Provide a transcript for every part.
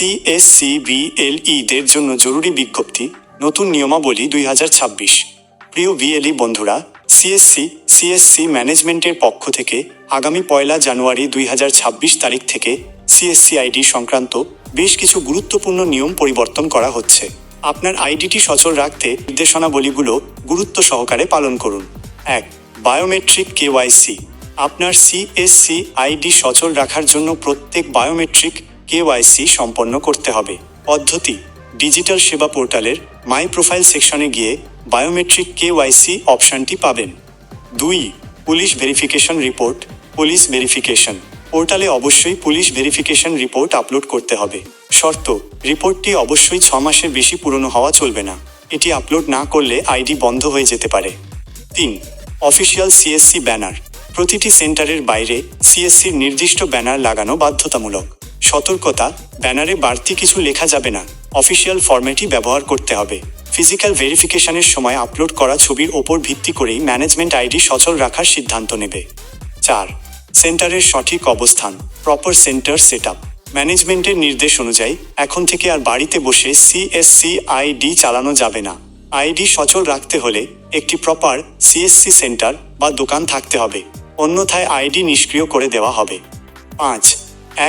সিএসসি-বিএলই-দের জন্য জরুরি বিজ্ঞপ্তি, নতুন নিয়মাবলী 2026। প্রিয় বিএলই বন্ধুরা, সিএসসি ম্যানেজমেন্টের পক্ষ থেকে আগামী 1 জানুয়ারি 2026 তারিখ থেকে সিএসসি আইডি সংক্রান্ত বেশ কিছু গুরুত্বপূর্ণ নিয়ম পরিবর্তন করা হচ্ছে। আপনার আইডিটি সচল রাখতে নির্দেশনাবলীগুলো গুরুত্ব সহকারে পালন করুন। 1. Biometric KYC. আপনার সিএসসি আইডি সচল রাখার জন্য প্রত্যেক বায়োমেট্রিক কেওয়াইসি সম্পন্ন করতে হবে। পদ্ধতি: ডিজিটাল সেবা পোর্টালের মাই প্রোফাইল সেকশনে গিয়ে বায়োমেট্রিক কেওয়াইসি অপশানটি পাবেন। 2. Police verification report. Police verification পোর্টালে অবশ্যই পুলিশ ভেরিফিকেশন রিপোর্ট আপলোড করতে হবে। শর্ত: রিপোর্টটি অবশ্যই 6 মাসের বেশি পুরনো হওয়া চলবে না। এটি আপলোড না করলে আইডি বন্ধ হয়ে যেতে পারে। 3. Official CSC banner. প্রতিটি সেন্টারের বাইরে সিএসসির নির্দিষ্ট ব্যানার লাগানো বাধ্যতামূলক। সতর্কতা: ব্যানারে বাড়তি কিছু লেখা যাবে না, অফিসিয়াল ফরম্যাটই ব্যবহার করতে হবে। ফিজিক্যাল ভেরিফিকেশনের সময় আপলোড করা ছবির ওপর ভিত্তি করেই ম্যানেজমেন্ট আইডি সচল রাখার সিদ্ধান্ত নেবে। 4. সেন্টারের সঠিক অবস্থান। Proper centre setup. ম্যানেজমেন্টের নির্দেশ অনুযায়ী এখন থেকে আর বাড়িতে বসে সিএসসি আইডি চালানো যাবে না। আইডি সচল রাখতে হলে একটি প্রপার সিএসসি সেন্টার বা দোকান থাকতে হবে, অন্যথায় আইডি নিষ্ক্রিয় করে দেওয়া হবে। 5.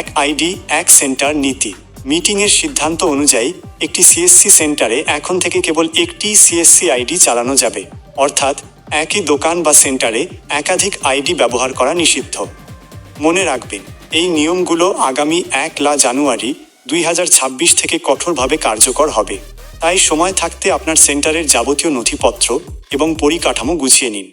এক আইডি এক সেন্টার নীতি। মিটিংয়ের সিদ্ধান্ত অনুযায়ী একটি সিএসসি সেন্টারে এখন থেকে কেবল একটি সিএসসি আইডি চালানো যাবে, অর্থাৎ একই দোকান বা সেন্টারে একাধিক আইডি ব্যবহার করা নিষিদ্ধ। মনে রাখবেন, এই নিয়মগুলো আগামী 1 জানুয়ারি 2026 থেকে কঠোরভাবে কার্যকর হবে। তাই সময় থাকতে আপনার সেন্টারের যাবতীয় নথিপত্র এবং পরিকাঠামো গুছিয়ে নিন।